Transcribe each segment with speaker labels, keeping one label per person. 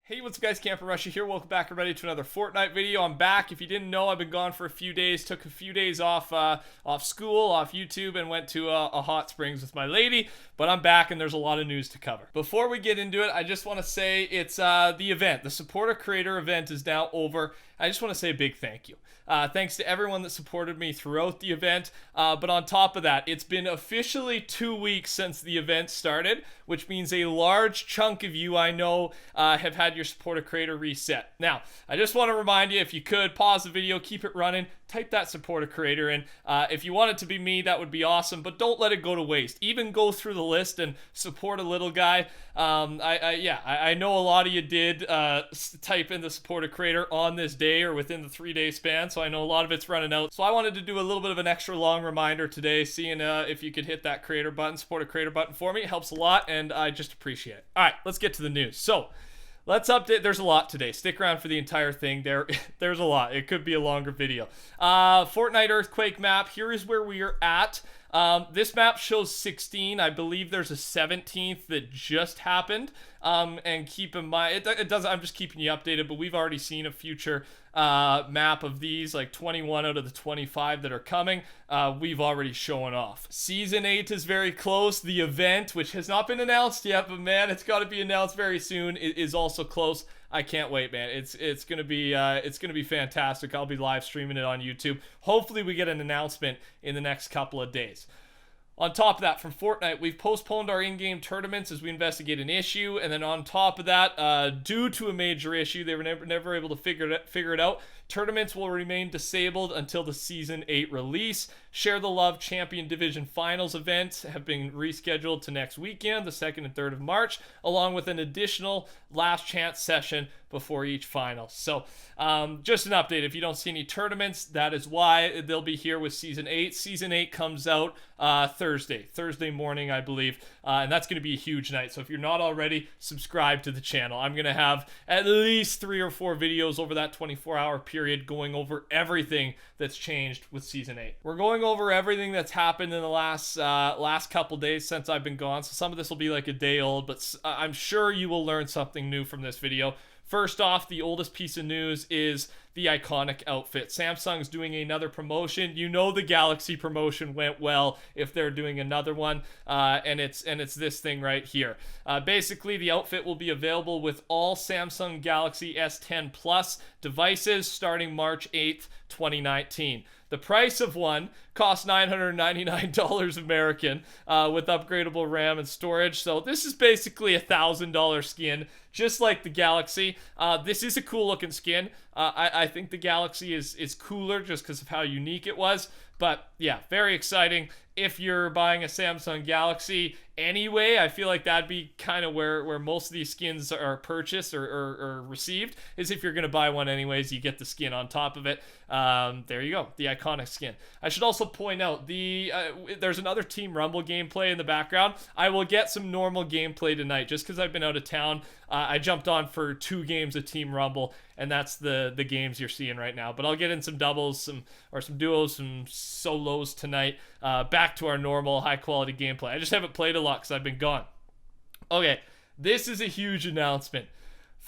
Speaker 1: Hey, what's up guys, TheCampingRusher here. Welcome back everybody to another Fortnite video. I'm back. If you didn't know, I've been gone for a few days. Took a few days off school, off YouTube, and went to a hot springs with my lady. But I'm back and there's a lot of news to cover. Before we get into it, I just want to say it's the event. The Supporter Creator event is now over. I just want to say a big thank you. Thanks to everyone that supported me throughout the event. But on top of that, it's been officially 2 weeks since the event started, which means a large chunk of you, I know, have had your Supporter Creator reset. Now, I just want to remind you, if you could, pause the video, keep it running, type that Supporter Creator in. If you want it to be me, that would be awesome, but don't let it go to waste. Even go through the list and support a little guy. I know a lot of you did type in the Supporter Creator on this day or within the 3-day span, so I know a lot of it's running out. So I wanted to do a little bit of an extra long reminder today, seeing if you could hit that creator button, Supporter Creator button for me. It helps a lot, and I just appreciate it. All right, let's get to the news. So, let's update. There's a lot today. Stick around for the entire thing. There's a lot. It could be a longer video. Fortnite Earthquake map. Here is where we are at. This map shows 16. I believe there's a 17th that just happened. And keep in mind, it does. I'm just keeping you updated, but we've already seen a future map of these, like 21 out of the 25 that are coming. We've already shown off. Season 8 is very close. The event, which has not been announced yet, but man, it's got to be announced very soon, is also close. I can't wait, man. It's gonna be fantastic. I'll be live streaming it on YouTube. Hopefully, we get an announcement in the next couple of days. On top of that, from Fortnite, we've postponed our in-game tournaments as we investigate an issue, and then on top of that, due to a major issue, they were never able to figure it out. Tournaments will remain disabled until the Season 8 release. Share the Love Champion Division Finals events have been rescheduled to next weekend, the 2nd and 3rd of March, along with an additional last chance session before each final. So, just an update. If you don't see any tournaments, that is why. They'll be here with Season 8. Season 8 comes out Thursday morning, I believe, and that's going to be a huge night. So if you're not already, subscribe to the channel. I'm going to have at least 3 or 4 videos over that 24-hour period going over everything that's changed with Season 8. We're going over everything that's happened in the last couple days since I've been gone. So some of this will be like a day old, but I'm sure you will learn something new from this video. First off, the oldest piece of news is the iconic outfit. Samsung's doing another promotion. You know the Galaxy promotion went well if they're doing another one, and it's this thing right here. Basically, the outfit will be available with all Samsung Galaxy S10 Plus devices starting March 8th, 2019. The price of one costs $999 American with upgradable RAM and storage. So this is basically a $1,000 skin, just like the Galaxy. This is a cool looking skin. I think the Galaxy is cooler just because of how unique it was. But yeah, very exciting. If you're buying a Samsung Galaxy anyway, I feel like that'd be kind of where most of these skins are purchased or received, is if you're going to buy one anyways, you get the skin on top of it. There you go, the iconic skin. I should also point out, there's another Team Rumble gameplay in the background. I will get some normal gameplay tonight, just because I've been out of town. I jumped on for 2 games of Team Rumble, and that's the games you're seeing right now. But I'll get in some doubles, some duos, some solos tonight. Back to our normal high-quality gameplay. I just haven't played a lot because I've been gone. Okay, this is a huge announcement.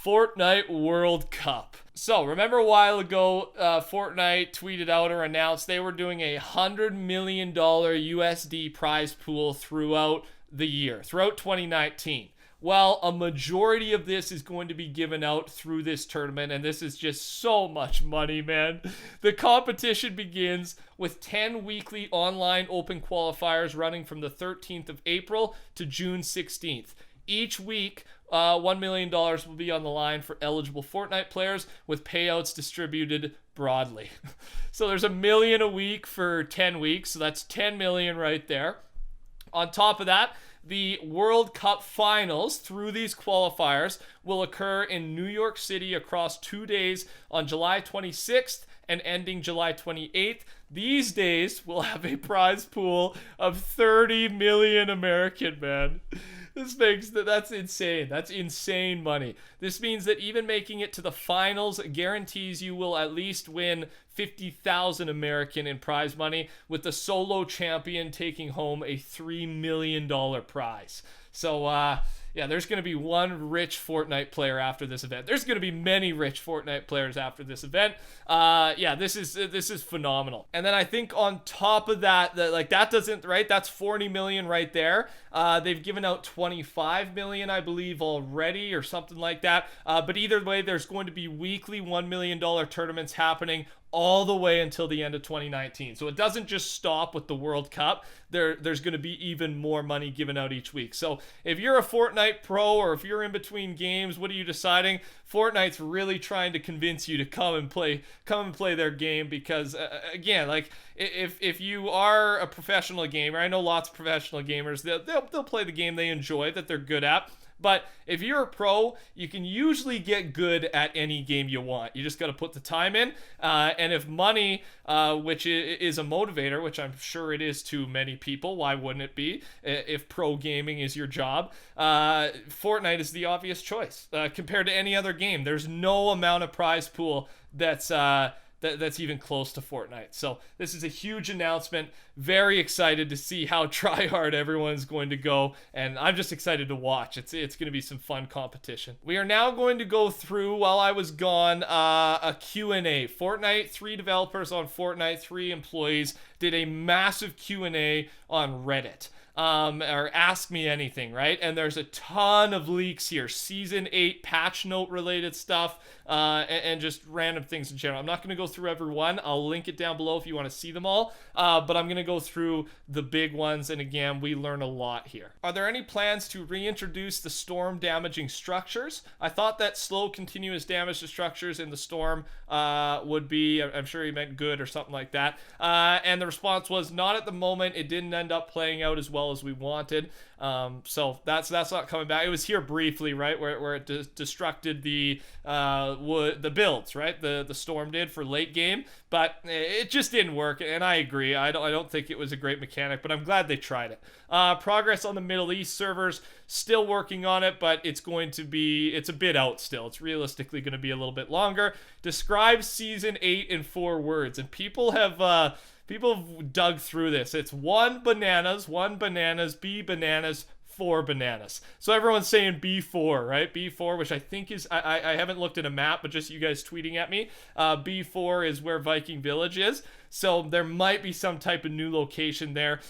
Speaker 1: Fortnite World Cup. So, remember a while ago, Fortnite tweeted out or announced they were doing a $100 million USD prize pool throughout the year, throughout 2019. Well, a majority of this is going to be given out through this tournament, and this is just so much money, man. The competition begins with 10 weekly online open qualifiers running from the 13th of April to June 16th. Each week, $1 million will be on the line for eligible Fortnite players, with payouts distributed broadly. So there's $1 million a week for 10 weeks, so that's $10 million right there. On top of that, the World Cup finals through these qualifiers will occur in New York City across 2 days on July 26th and ending July 28th. These days will have a prize pool of 30 million American, man. That's insane. That's insane money. This means that even making it to the finals guarantees you will at least win 50,000 American in prize money, with the solo champion taking home a $3 million prize. So, yeah, there's going to be one rich Fortnite player after this event. There's going to be many rich Fortnite players after this event. Yeah, this is phenomenal. And then I think on top of that, that doesn't, right? That's 40 million right there. They've given out 25 million, I believe, already, or something like that. But either way, there's going to be weekly $1 million tournaments happening all the way until the end of 2019. So it doesn't just stop with the World Cup. There's going to be even more money given out each week. So if you're a Fortnite pro, or if you're in between games, what are you deciding? Fortnite's really trying to convince you to come and play their game, because again, like, if you are a professional gamer, I know lots of professional gamers, they'll play the game they enjoy, that they're good at. But if you're a pro, you can usually get good at any game you want. You just got to put the time in. And if money, which is a motivator, which I'm sure it is to many people, why wouldn't it be? If pro gaming is your job, Fortnite is the obvious choice compared to any other game. There's no amount of prize pool that's even close to Fortnite. So this is a huge announcement. Very excited to see how tryhard everyone's going to go, and I'm just excited to watch. It's going to be some fun competition. We are now going to go through, while I was gone, a Q&A. Fortnite, 3 developers on Fortnite, 3 employees did a massive Q&A on Reddit. Or Ask Me Anything, right? And there's a ton of leaks here. Season 8 patch note related stuff, and just random things in general. I'm not going to go through every one. I'll link it down below if you want to see them all. But I'm going to go through the big ones, and again, we learn a lot here. Are there any plans to reintroduce the storm damaging structures? I thought that slow continuous damage to structures in the storm would be, I'm sure he meant good or something like that. And the response was, not at the moment. It didn't end up playing out as well as we wanted. So that's not coming back. It was here briefly, right, where it destructed the builds, right? The storm did for late game, but it just didn't work. And I agree. I don't think it was a great mechanic, but I'm glad they tried it. Progress on the Middle East servers, still working on it, but it's a bit out still. It's realistically going to be a little bit longer. Describe season 8 in 4 words, and people have dug through this. It's 1 bananas, B bananas, 4 bananas. So everyone's saying B4, right? B4, which I think is, I haven't looked at a map, but just you guys tweeting at me. B4 is where Viking Village is. So there might be some type of new location there.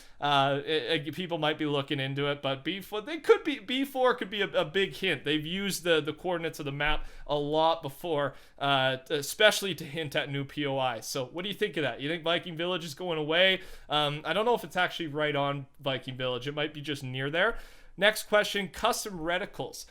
Speaker 1: People might be looking into it, but B4 could be a big hint. They've used the coordinates of the map a lot before, especially to hint at new POI. So what do you think of that? You think Viking Village is going away? I don't know if it's actually right on Viking Village. It might be just near there. Next question, custom reticles.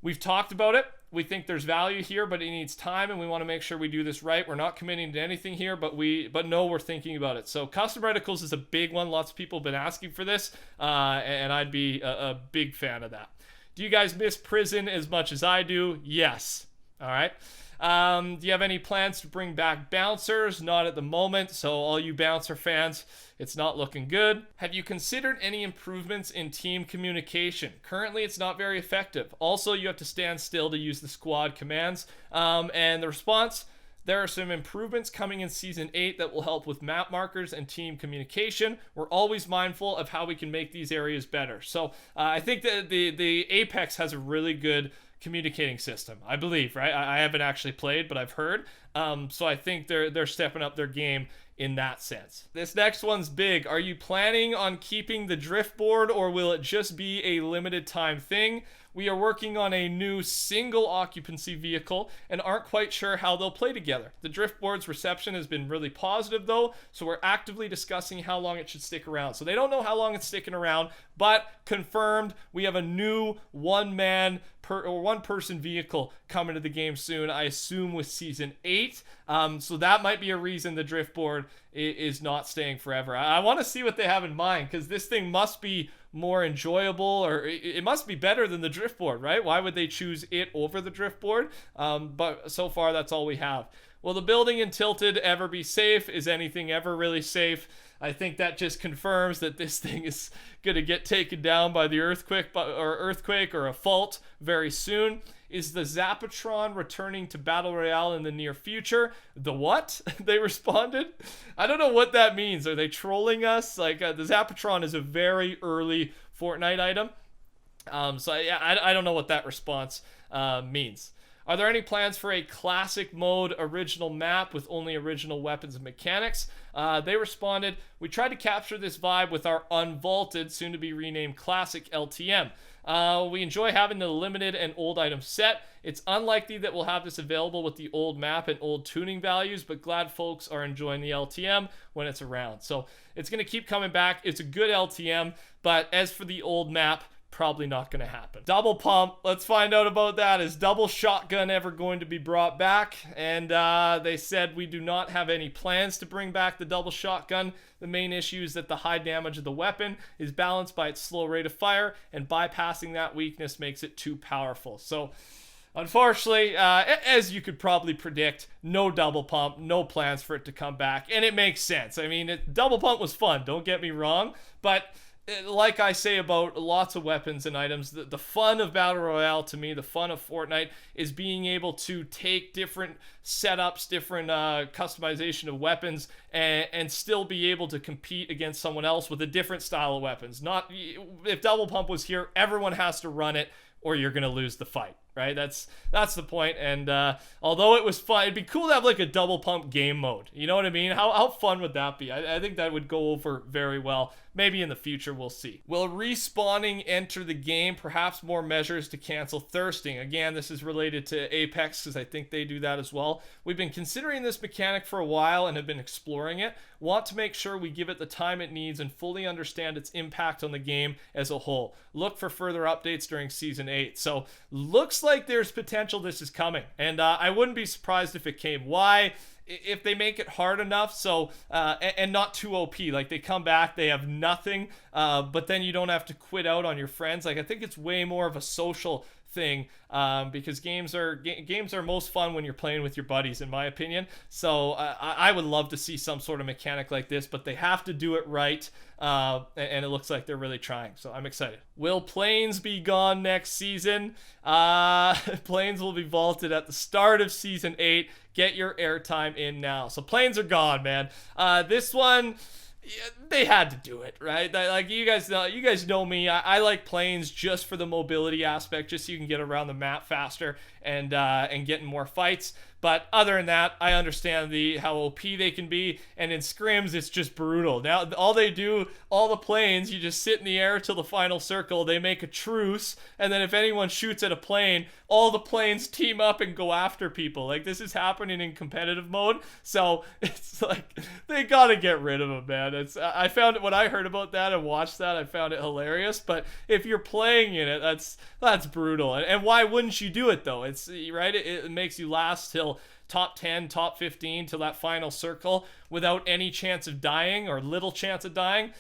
Speaker 1: We've talked about it. We think there's value here, but it needs time, and we want to make sure we do this right. We're not committing to anything here, but we're thinking about it. So custom reticles is a big one. Lots of people have been asking for this, and I'd be a big fan of that. Do you guys miss prison as much as I do? Yes. All right. Do you have any plans to bring back bouncers? Not at the moment. So all you bouncer fans, it's not looking good. Have you considered any improvements in team communication? Currently, it's not very effective. Also, you have to stand still to use the squad commands. And the response, there are some improvements coming in Season 8 that will help with map markers and team communication. We're always mindful of how we can make these areas better. So I think that the Apex has a really good communicating system, I believe, right? I haven't actually played, but I've heard. So I think they're stepping up their game in that sense. This next one's big. Are you planning on keeping the drift board, or will it just be a limited time thing? We are working on a new single occupancy vehicle and aren't quite sure how they'll play together. The drift board's reception has been really positive though, so we're actively discussing how long it should stick around. So they don't know how long it's sticking around, but confirmed we have a new one person vehicle coming to the game soon, I assume with Season 8. So that might be a reason the drift board is not staying forever. I want to see what they have in mind, because this thing must be more enjoyable, or it must be better than the drift board, right? Why would they choose it over the drift board? But so far, that's all we have. Will the building in Tilted ever be safe? Is anything ever really safe? I think that just confirms that this thing is going to get taken down by the earthquake or a fault very soon. Is the Zappa Tron returning to Battle Royale in the near future? The what? They responded. I don't know what that means. Are they trolling us? Like, the Zappa Tron is a very early Fortnite item. So yeah, I don't know what that response means. Are there any plans for a classic mode original map with only original weapons and mechanics? They responded, we tried to capture this vibe with our unvaulted, soon to be renamed classic LTM. We enjoy having the limited and old item set. It's unlikely that we'll have this available with the old map and old tuning values, but glad folks are enjoying the LTM when it's around. So it's going to keep coming back. It's a good LTM, but as for the old map, probably not going to happen. Double pump, let's find out about that. Is double shotgun ever going to be brought back? And they said we do not have any plans to bring back the double shotgun. The main issue is that the high damage of the weapon is balanced by its slow rate of fire, and bypassing that weakness makes it too powerful. So unfortunately, as you could probably predict, no double pump, no plans for it to come back, and it makes sense. I mean, double pump was fun, don't get me wrong, but like I say about lots of weapons and items, the fun of Battle Royale to me, the fun of Fortnite, is being able to take different setups, different customization of weapons, and still be able to compete against someone else with a different style of weapons. Not if double pump was here, everyone has to run it, or you're gonna lose the fight, right? That's the point. And although it was fun, it'd be cool to have like a double pump game mode. You know what I mean? How fun would that be? I think that would go over very well. Maybe in the future, we'll see. Will respawning enter the game? Perhaps more measures to cancel thirsting. Again, this is related to Apex because I think they do that as well. We've been considering this mechanic for a while and have been exploring it. Want to make sure we give it the time it needs and fully understand its impact on the game as a whole. Look for further updates during Season 8. So, looks like there's potential this is coming. And I wouldn't be surprised if it came. Why? If they make it hard enough, so and not too OP, like they come back, they have nothing, but then you don't have to quit out on your friends. Like I think it's way more of a social thing, because games are most fun when you're playing with your buddies, in my opinion. So I would love to see some sort of mechanic like this, but they have to do it right, and it looks like they're really trying. So I'm excited. Will planes be gone next season? Planes will be vaulted at the start of Season 8. Get your airtime in now. So planes are gone, man. This one, they had to do it, right? Like you guys know me. I like planes just for the mobility aspect, just so you can get around the map faster and get in more fights. But other than that, I understand how OP they can be, and in scrims, it's just brutal. Now, all the planes, you just sit in the air till the final circle, they make a truce, and then if anyone shoots at a plane, all the planes team up and go after people. Like, this is happening in competitive mode, so it's like, they gotta get rid of them, man. I found it, when I heard about that and watched that, I found it hilarious, but if you're playing in it, that's brutal. And why wouldn't you do it, though? It's, right, it makes you last till top 10, top 15 to that final circle without any chance of dying or little chance of dying.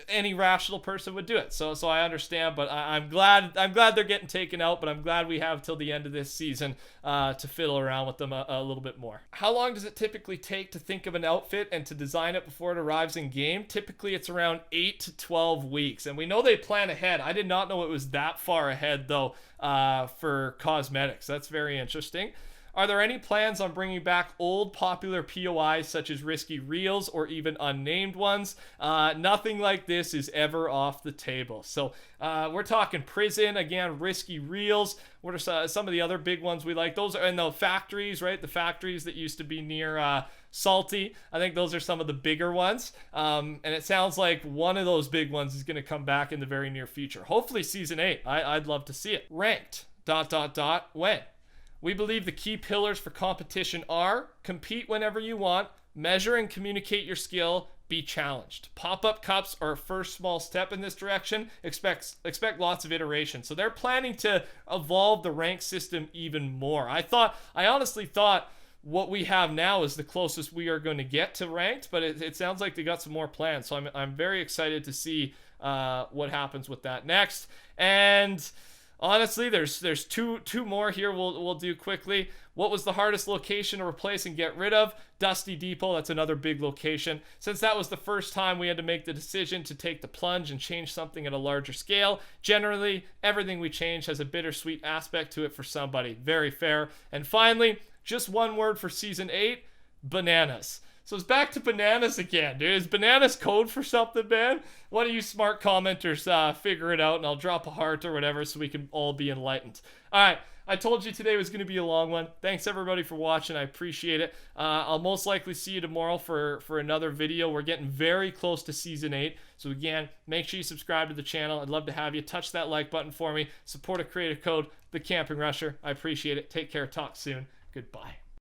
Speaker 1: Any rational person would do it. So I understand, but I'm glad they're getting taken out, but I'm glad we have till the end of this season to fiddle around with them a little bit more. How long does it typically take to think of an outfit and to design it before it arrives in game? Typically it's around 8 to 12 weeks, and we know they plan ahead. I did not know it was that far ahead though, for cosmetics. That's very interesting. Are there any plans on bringing back old popular POIs such as Risky Reels or even unnamed ones? Nothing like this is ever off the table. So we're talking Prison, again, Risky Reels. What are some of the other big ones we like? Those are in the factories, right? The factories that used to be near Salty. I think those are some of the bigger ones. And it sounds like one of those big ones is going to come back in the very near future. Hopefully Season 8. I'd love to see it. Ranked, ... when? We believe the key pillars for competition are: compete whenever you want, measure and communicate your skill, be challenged. Pop-up cups are a first small step in this direction. Expect lots of iteration. So they're planning to evolve the rank system even more. I honestly thought what we have now is the closest we are going to get to ranked, but it sounds like they got some more plans. So I'm very excited to see what happens with that next. And honestly, there's two more here we'll do quickly. What was the hardest location to replace and get rid of? Dusty Depot, that's another big location. Since that was the first time we had to make the decision to take the plunge and change something at a larger scale, generally, everything we change has a bittersweet aspect to it for somebody. Very fair. And finally, just one word for Season 8, bananas. So it's back to bananas again, dude. Is bananas code for something, man? One of you smart commenters figure it out, and I'll drop a heart or whatever so we can all be enlightened. All right. I told you today was going to be a long one. Thanks everybody for watching. I appreciate it. I'll most likely see you tomorrow for another video. We're getting very close to season 8. So again, make sure you subscribe to the channel. I'd love to have you. Touch that like button for me. Support a creator code, TheCampingRusher. I appreciate it. Take care. Talk soon. Goodbye.